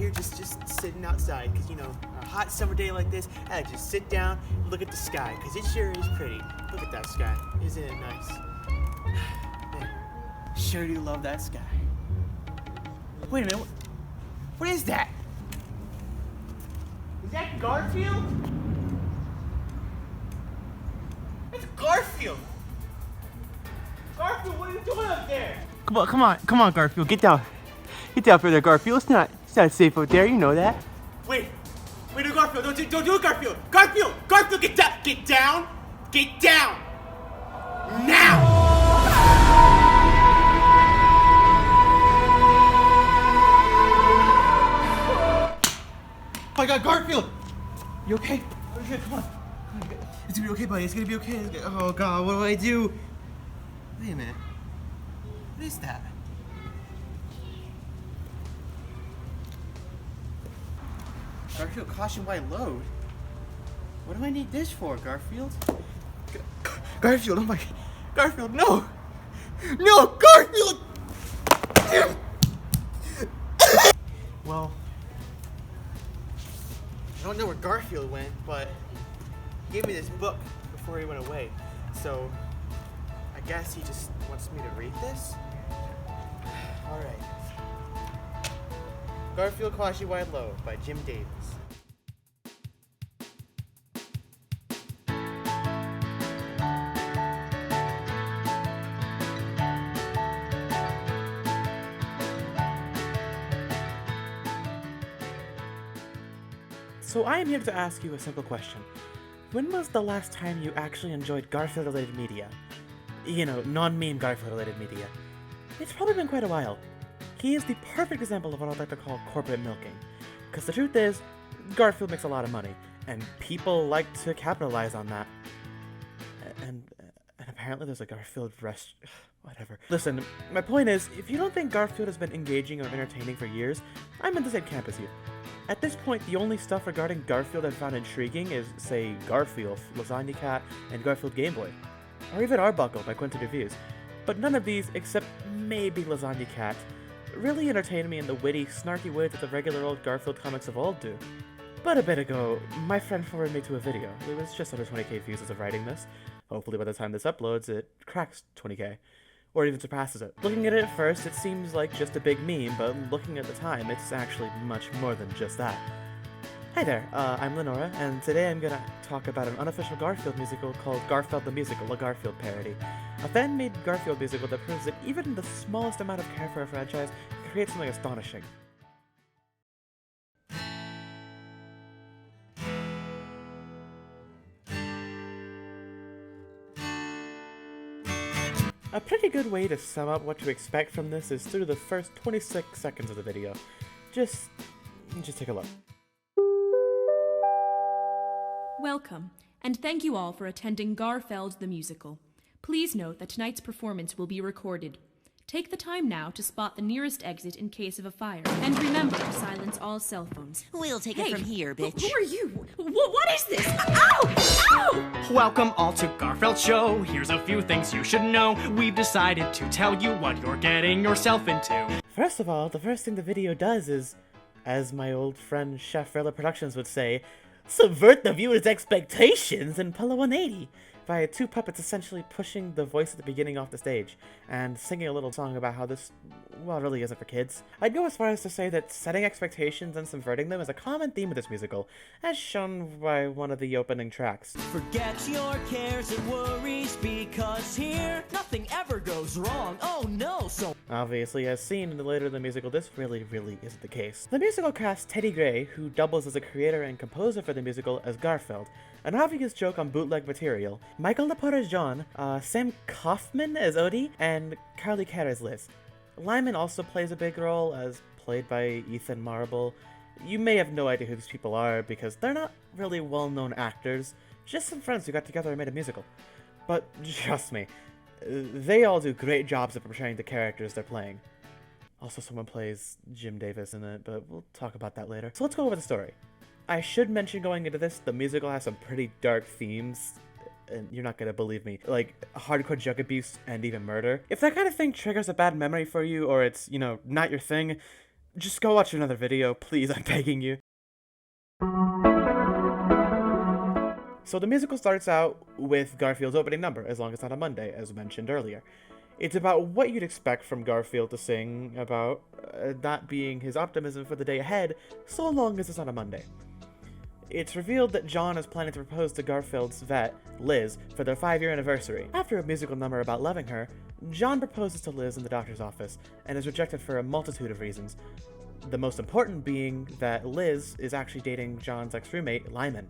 here just sitting outside, because, you know, a hot summer day like this, I like to just sit down and look at the sky, because it sure is pretty. Look at that sky. Isn't it nice? Man, sure do love that sky. Wait a minute. What is that? Is that Garfield? It's Garfield! Garfield, what are you doing up there? Come on, Garfield, get down. Get down for there, Garfield. It's not safe out there, you know that. Wait, no, Garfield, don't do it, Garfield. Garfield, get down, now! Oh my God, Garfield, you okay? Okay, come on. It's gonna be okay, buddy. It's gonna be okay. Oh God, what do I do? Wait a minute. What is that? Garfield, caution white load. What do I need this for, Garfield? Garfield, oh my... Garfield, no! No, Garfield! Well, I don't know where Garfield went, but he gave me this book before he went away. So, I guess he just wants me to read this? Alright. Garfield Kwashi Wide Low by Jim Davis. So I am here to ask you a simple question. When was the last time you actually enjoyed Garfield-related media? You know, non-meme Garfield-related media. It's probably been quite a while. He is the perfect example of what I'd like to call corporate milking. Because the truth is, Garfield makes a lot of money, and people like to capitalize on that. And apparently there's a Garfield whatever. Listen, my point is, if you don't think Garfield has been engaging or entertaining for years, I'm in the same camp as you. At this point, the only stuff regarding Garfield I've found intriguing is, say, Garfield, Lasagna Cat, and Garfield Game Boy. Or even Arbuckle by Quinton Reviews. But none of these, except maybe Lasagna Cat, really entertain me in the witty, snarky way that the regular old Garfield comics of old do. But a bit ago, my friend forwarded me to a video. It was just under 20k views as of writing this. Hopefully by the time this uploads, it cracks 20k. Or even surpasses it. Looking at it at first, it seems like just a big meme, but looking at the time, it's actually much more than just that. Hi there, I'm Lenora, and today I'm gonna talk about an unofficial Garfield musical called Garfeld the Musical, a Garfield parody. A fan-made Garfield musical that proves that even the smallest amount of care for a franchise can create something astonishing. A pretty good way to sum up what to expect from this is through the first 26 seconds of the video. Just take a look. Welcome, and thank you all for attending Garfeld the Musical. Please note that tonight's performance will be recorded. Take the time now to spot the nearest exit in case of a fire. And remember to silence all cell phones. We'll take it from here, bitch. Who are you? What is this? Ow! Ow! Welcome all to Garfield's show. Here's a few things you should know. We've decided to tell you what you're getting yourself into. First of all, the first thing the video does is, as my old friend Chef Rella Productions would say, subvert the viewer's expectations and pull a 180 by two puppets essentially pushing the voice at the beginning off the stage and singing a little song about how this, well, really isn't for kids. I'd go as far as to say that setting expectations and subverting them is a common theme of this musical, as shown by one of the opening tracks. Forget your cares and worries, because here nothing ever goes wrong. Oh no, so Obviously, as seen later in the musical, this really isn't the case. The musical casts Teddie Grey, who doubles as a creator and composer for the musical, as Garfield, an obvious joke on bootleg material, Michael Lepore as John, Sam Kaufman as Odie, and Carly Kerr as Liz. Lyman also plays a big role, as played by Ethan Marble. You may have no idea who these people are, because they're not really well-known actors, just some friends who got together and made a musical. But trust me, they all do great jobs of portraying the characters they're playing. Also, someone plays Jim Davis in it, but we'll talk about that later. So let's go over the story. I should mention going into this, the musical has some pretty dark themes, and you're not gonna believe me, like hardcore drug abuse and even murder. If that kind of thing triggers a bad memory for you, or it's, you know, not your thing, Just go watch another video, please, I'm begging you. So the musical starts out with Garfield's opening number, As Long as It's Not a Monday, as mentioned earlier. It's about what you'd expect from Garfield to sing about that being his optimism for the day ahead, so long as it's not a Monday. It's revealed that John is planning to propose to Garfield's vet, Liz, for their 5-year anniversary. After a musical number about loving her, John proposes to Liz in the doctor's office, and is rejected for a multitude of reasons. The most important being that Liz is actually dating John's ex-roommate, Lyman.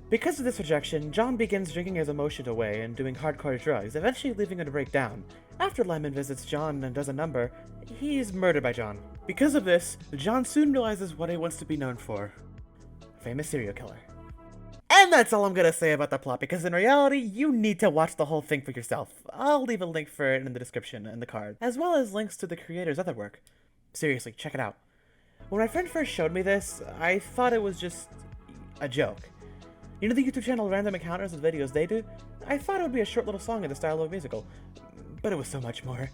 Because of this rejection, John begins drinking his emotion away and doing hardcore drugs, eventually leaving him to break down. After Lyman visits John and does a number, he's murdered by John. Because of this, John soon realizes what he wants to be known for. Famous serial killer. And that's all I'm gonna say about the plot, because in reality, you need to watch the whole thing for yourself. I'll leave a link for it in the description and the card, as well as links to the creator's other work. Seriously, check it out. When my friend first showed me this, I thought it was just a joke. You know the YouTube channel Random Encounters with videos they do? I thought it would be a short little song in the style of a musical, but it was so much more.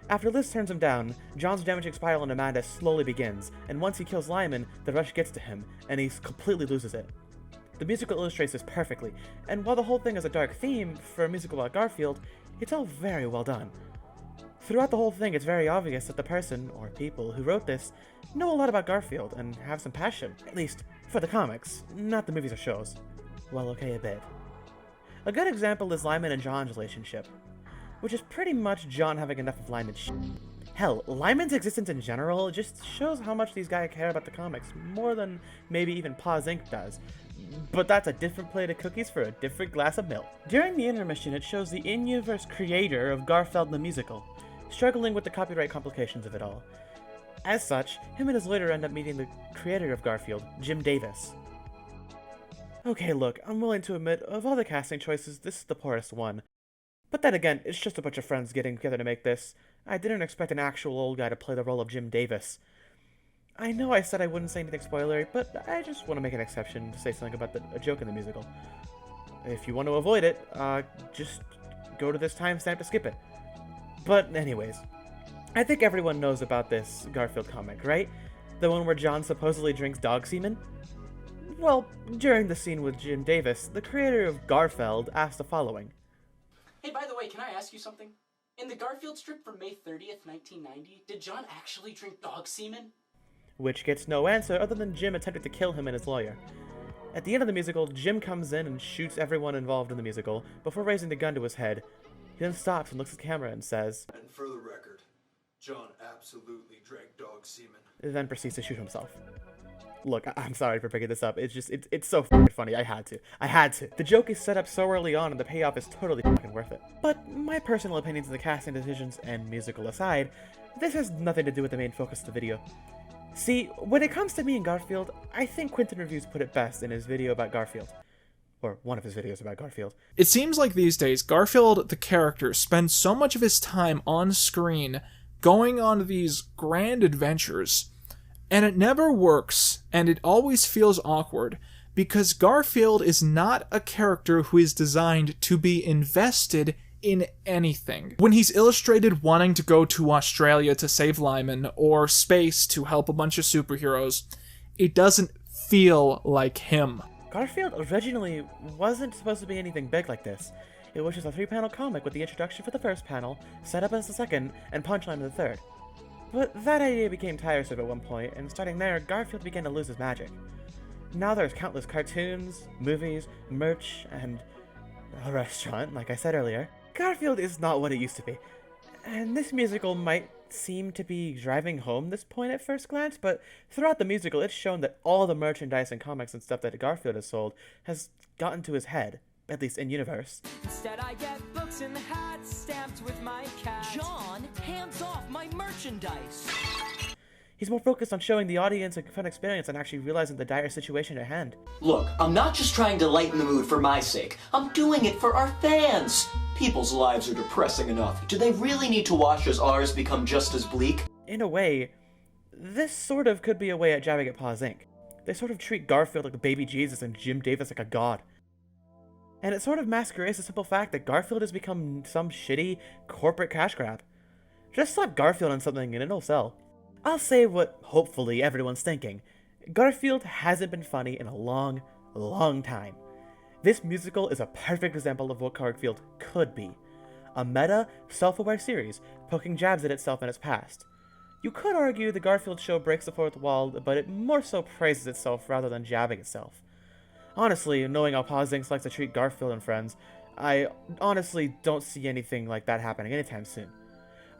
After Liz turns him down, John's damaging spiral into madness slowly begins, and once he kills Lyman, the rush gets to him, and he completely loses it. The musical illustrates this perfectly, and while the whole thing is a dark theme for a musical about Garfield, it's all very well done. Throughout the whole thing, it's very obvious that the person, or people, who wrote this know a lot about Garfield and have some passion, at least for the comics, not the movies or shows. Well, okay, a bit. A good example is Lyman and John's relationship, which is pretty much John having enough of Lyman's shit. Hell, Lyman's existence in general just shows how much these guys care about the comics, more than maybe even Paws Inc. does. But that's a different plate of cookies for a different glass of milk. During the intermission, it shows the in-universe creator of Garfeld the Musical, struggling with the copyright complications of it all. As such, him and his lawyer end up meeting the creator of Garfield, Jim Davis. Okay, look, I'm willing to admit, of all the casting choices, this is the poorest one. But then again, it's just a bunch of friends getting together to make this. I didn't expect an actual old guy to play the role of Jim Davis. I know I said I wouldn't say anything spoilery, but I just want to make an exception to say something about a joke in the musical. If you want to avoid it, just go to this timestamp to skip it. But anyways, I think everyone knows about this Garfield comic, right? The one where John supposedly drinks dog semen? Well, during the scene with Jim Davis, the creator of Garfeld asked the following. Hey, by the way, can I ask you something? In the Garfield strip from May 30th, 1990, did John actually drink dog semen? Which gets no answer other than Jim attempted to kill him and his lawyer. At the end of the musical, Jim comes in and shoots everyone involved in the musical before raising the gun to his head. He then stops and looks at the camera and says, "And for the record, John absolutely drank dog semen." Then proceeds to shoot himself. Look, I'm sorry for picking this up. It's so f***ing funny. I had to. The joke is set up so early on and the payoff is totally fucking worth it. But my personal opinions on the casting decisions and musical aside, this has nothing to do with the main focus of the video. See, when it comes to me and Garfield, I think Quentin Reviews put it best in his video about Garfield. Or one of his videos about Garfield. It seems like these days, Garfield, the character, spends so much of his time on screen going on these grand adventures, and it never works, and it always feels awkward, because Garfield is not a character who is designed to be invested in anything. When he's illustrated wanting to go to Australia to save Lyman, or space to help a bunch of superheroes, it doesn't feel like him. Garfield originally wasn't supposed to be anything big like this. It was just a 3-panel comic with the introduction for the first panel, set up as the second, and punchline in the third. But that idea became tiresome at one point, and starting there, Garfield began to lose his magic. Now there's countless cartoons, movies, merch, and a restaurant, like I said earlier. Garfield is not what it used to be. And this musical might seem to be driving home this point at first glance, but throughout the musical, it's shown that all the merchandise and comics and stuff that Garfield has sold has gotten to his head, at least in universe. Instead I get books and hats stamped with my cat. John, hands off my merchandise. He's more focused on showing the audience a fun experience than actually realizing the dire situation at hand. Look, I'm not just trying to lighten the mood for my sake. I'm doing it for our fans. People's lives are depressing enough. Do they really need to watch as ours become just as bleak? In a way, this sort of could be a way at jabbing at Paws Inc. They sort of treat Garfield like a baby Jesus and Jim Davis like a god. And it sort of masquerades the simple fact that Garfield has become some shitty corporate cash grab. Just slap Garfield on something and it'll sell. I'll say what hopefully everyone's thinking. Garfield hasn't been funny in a long, long time. This musical is a perfect example of what Garfield could be. A meta, self-aware series, poking jabs at itself and its past. You could argue the Garfield show breaks the fourth wall, but it more so praises itself rather than jabbing itself. Honestly, knowing how Paws Inc. likes to treat Garfield and friends, I honestly don't see anything like that happening anytime soon.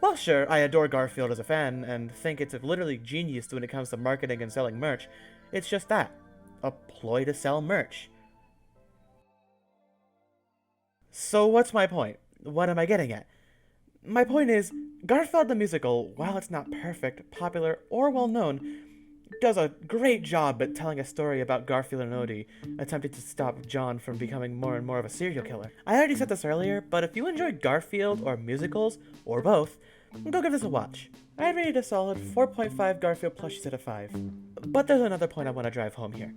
Well, sure, I adore Garfield as a fan, and think it's literally genius when it comes to marketing and selling merch. It's just that. A ploy to sell merch. So what's my point? What am I getting at? My point is, Garfield the Musical, while it's not perfect, popular, or well-known, does a great job at telling a story about Garfield and Odie, attempting to stop John from becoming more and more of a serial killer. I already said this earlier, but if you enjoy Garfield or musicals, or both, go give this a watch. I'd rate it a solid 4.5 Garfield plushies out of 5. But there's another point I want to drive home here.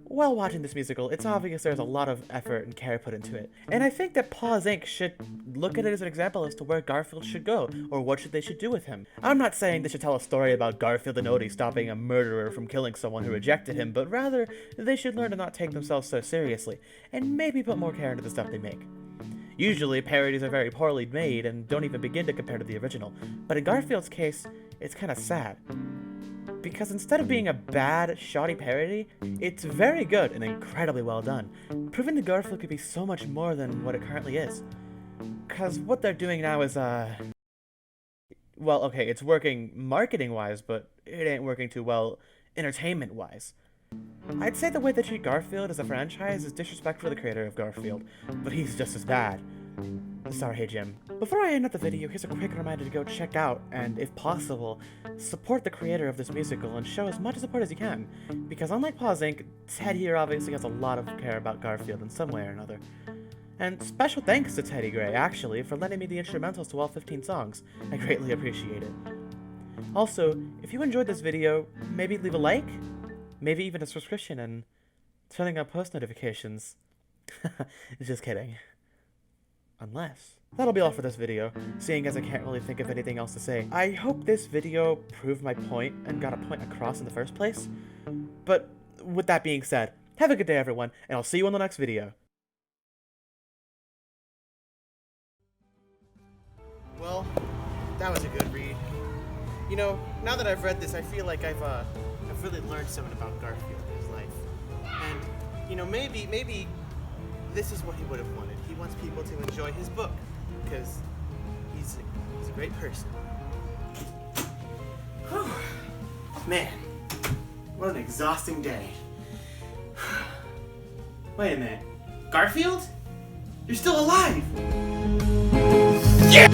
While watching this musical, it's obvious there's a lot of effort and care put into it, and I think that Paws Inc. should look at it as an example as to where Garfield should go, or what they should do with him. I'm not saying they should tell a story about Garfield and Odie stopping a murderer from killing someone who rejected him, but rather, they should learn to not take themselves so seriously, and maybe put more care into the stuff they make. Usually, parodies are very poorly made and don't even begin to compare to the original, but in Garfield's case, it's kinda sad. Because instead of being a bad, shoddy parody, it's very good and incredibly well done, proving that Garfield could be so much more than what it currently is. Cause what they're doing now is, well, okay, it's working marketing-wise, but it ain't working too well entertainment-wise. I'd say the way they treat Garfield as a franchise is disrespectful to the creator of Garfield, but he's just as bad. Sorry, hey Jim. Before I end up the video, here's a quick reminder to go check out, and if possible, support the creator of this musical and show as much support as you can, because unlike Paws Inc., Ted here obviously has a lot of care about Garfield in some way or another. And special thanks to Teddie Grey, actually, for lending me the instrumentals to all 15 songs. I greatly appreciate it. Also, if you enjoyed this video, maybe leave a like, maybe even a subscription, and turning on post notifications. Just kidding. Unless. That'll be all for this video, seeing as I can't really think of anything else to say. I hope this video proved my point and got a point across in the first place. But with that being said, have a good day everyone, and I'll see you in the next video. Well, that was a good read. You know, now that I've read this, I feel like I've really learned something about Garfield in his life. And, you know, maybe this is what he would have wanted. He wants people to enjoy his book, because he's a great person. Whew. Man, what an exhausting day. Wait a minute. Garfield? You're still alive! Yeah!